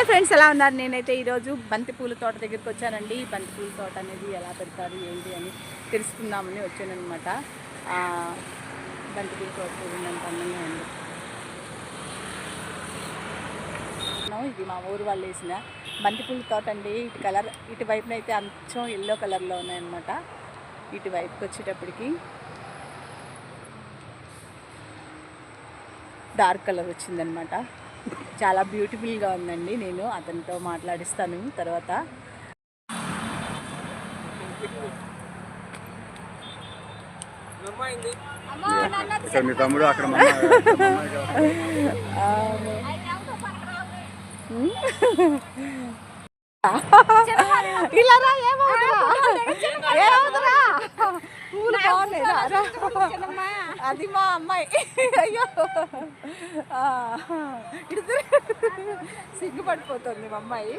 Hi friends, ఎలా ఉన్నారు? నేనైతే ఈరోజు బంతిపూల తోట దగ్గరికి వచ్చానండి. బంతిపూల తోట అనేది ఎలా పెడతారు ఏంటి అని తెలుసుకుందామని వచ్చానమాట. బంతిపూల తోట చూడండి, అందంగా ఉంది. ఇది మా ఊరు వాళ్ళు వేసిన బంతిపూల తోట అండి. ఇటువైపున అయితే అంచం ఎల్లో కలర్లో ఉన్నాయన్నమాట. ఇటువైపుకి వచ్చేటప్పటికి డార్క్ కలర్ వచ్చిందనమాట. చాలా బ్యూటిఫుల్గా ఉందండి. నేను అతనితో మాట్లాడిస్తాను తర్వాత. మీ తమ్ముడు అక్కడ ఇలా రా, ఏమవుతురా? పూలు బాగున్నాయి. అది మా అమ్మాయి. అయ్యో, ఇటు సిగ్గుపడిపోతుంది మా అమ్మాయి.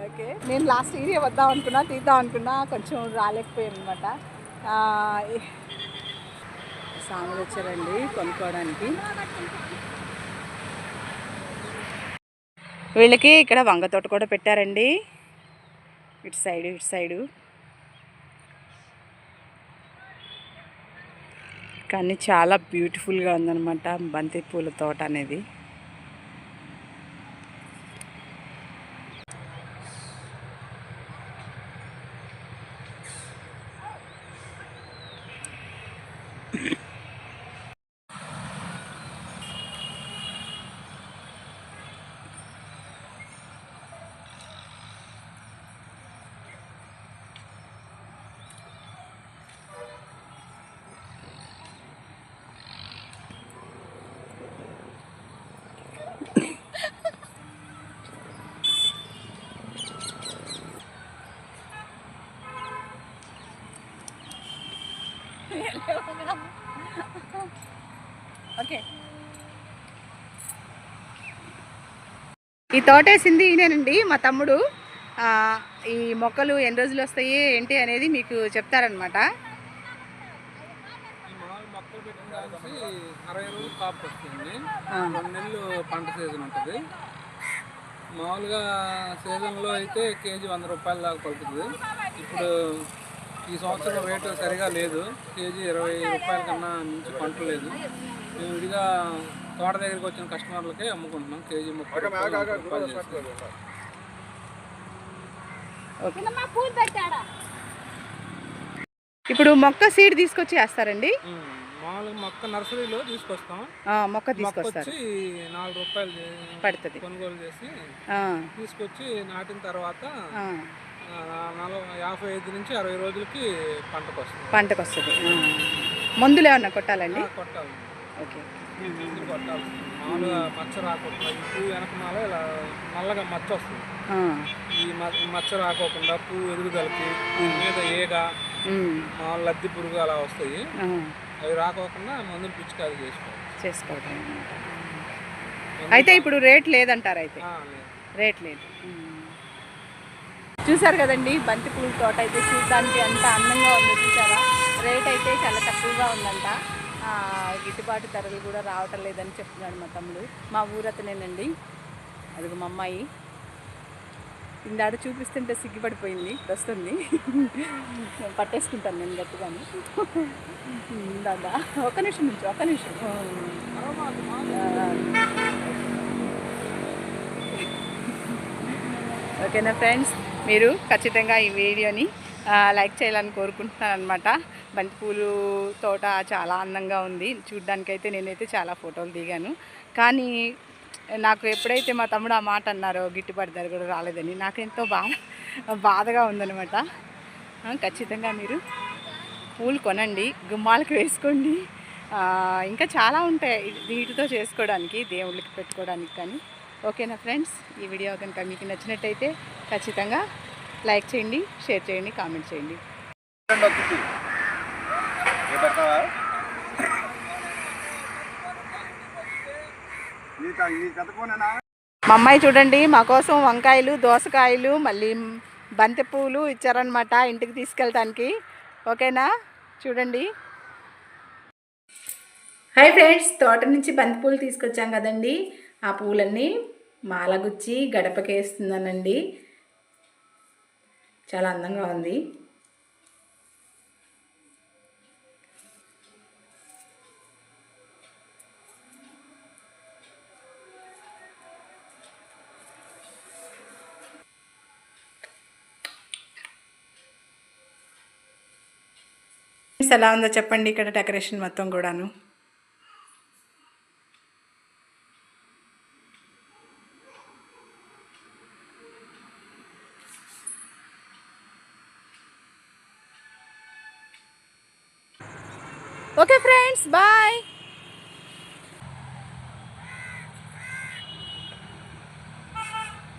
ఓకే, నేను లాస్ట్ ఏరియా తీద్దాం అనుకున్నా, కొంచెం రాలేకపోయాను అనమాట. సాములు వచ్చారండి కొనుక్కోవడానికి. వీళ్ళకి ఇక్కడ వంగ తోట కూడా పెట్టారండి. ఇటు సైడు కానీ చాలా బ్యూటిఫుల్గా ఉందన్నమాట బంతి పూల తోట అనేది. ఓకే, ఈ తోట వేసింది ఈయనేనండి, మా తమ్ముడు. ఈ మొక్కలు ఎన్ని రోజులు వస్తాయి ఏంటి అనేది మీకు చెప్తారనమాట. మొక్కలు పెట్టిన దానికి 60 రోజులు కాపు వస్తుంది. 2 నెలలు పంట సీజన్ ఉంటుంది. మామూలుగా సీజన్లో అయితే కేజీ 100 రూపాయల దాకా పలుకుతుంది. ఇప్పుడు ఈ సంవత్సరం రేటు సరిగా లేదు. కేజీ 20 రూపాయల కన్నా మించి పంటలేదు. మేము విడిగా తోట దగ్గరికి వచ్చిన కస్టమర్లకే అమ్ముకుంటున్నాం. కేజీ 30 రూపాయలు చేస్తాం. ఇప్పుడు మొక్క సీడ్ తీసుకొచ్చి వేస్తారండి. మామూలుగా మొక్క నర్సరీలో తీసుకొస్తాం. మొక్క తీసుకొచ్చి 4 రూపాయలు పడుతుంది. కొనుగోలు చేసి తీసుకొచ్చి నాటిన తర్వాత 55 నుంచి 60 రోజులకి పంటకు వస్తుంది. మందులు ఏమన్నా కొట్టాలండి? కొట్టాలి. ఓకే, కొట్టాలి. మామూలుగా మచ్చ రాకుండా ఈ పువ్వు వెనకమాల ఇలా నల్లగా మచ్చ వస్తుంది. ఈ మచ్చ రాకోకుండా పువ్వు ఎదుగుదలకి మీద ఏగ లద్ది పురుగు అలా వస్తాయి. అవి రాకోకుండా మందులు పిచికారీ చేసుకోవడం. అయితే ఇప్పుడు రేట్ లేదంటారు? అయితే రేట్ లేదు. చూసారు కదండి, బంతిపూల తోట అయితే చూడడానికి అంత అందంగా ఉంది. చూసారా, రేట్ అయితే చాలా తక్కువగా ఉందంట. గిట్టుబాటు ధరలు కూడా రావటం లేదని చెప్తున్నాడు మా తమ్ముడు. మా ఊరతనేనండి. అదిగో మా అమ్మాయి ఇందాడు చూపిస్తుంటే సిగ్గుపడిపోయింది, వస్తుంది. పట్టేసుకుంటాను నేను గట్టిగాని. దాదా ఒక్క నిమిషం. ఓకేనా ఫ్రెండ్స్, మీరు ఖచ్చితంగా ఈ వీడియోని లైక్ చేయాలని కోరుకుంటున్నాను అనమాట. బంతిపూలు తోట చాలా అందంగా ఉంది చూడ్డానికైతే. నేనైతే చాలా ఫోటోలు దిగాను, కానీ నాకు ఎప్పుడైతే మా తమ్ముడు ఆ మాట అన్నారో గిట్టుబాటు ధర కూడా రాలేదని నాకు ఎంతో బాధగా ఉందన్నమాట. ఖచ్చితంగా మీరు పూలు కొనండి, గుమ్మాలకు వేసుకోండి. ఇంకా చాలా ఉంటాయి వీటితో చేసుకోవడానికి, దేవుళ్ళకి పెట్టుకోవడానికి కానీ. ఓకేనా ఫ్రెండ్స్, ఈ వీడియో కనుక మీకు నచ్చినట్టయితే ఖచ్చితంగా లైక్ చేయండి, షేర్ చేయండి, కామెంట్ చేయండి. మా అమ్మాయి చూడండి మా కోసం వంకాయలు, దోసకాయలు, మళ్ళీ బంతి పూలు ఇచ్చారనమాట ఇంటికి తీసుకెళ్ళటానికి. ఓకేనా, చూడండి. హాయ్ ఫ్రెండ్స్, తోట నుంచి బంతి పూలు తీసుకొచ్చాం కదండి. ఆ పూలన్నీ మాల గుచ్చి గడపకేస్తున్నానండి. చాలా అందంగా ఉంది. ఎలా ఉందో చెప్పండి ఇక్కడ డెకరేషన్ మొత్తం కూడాను. Okay friends, bye.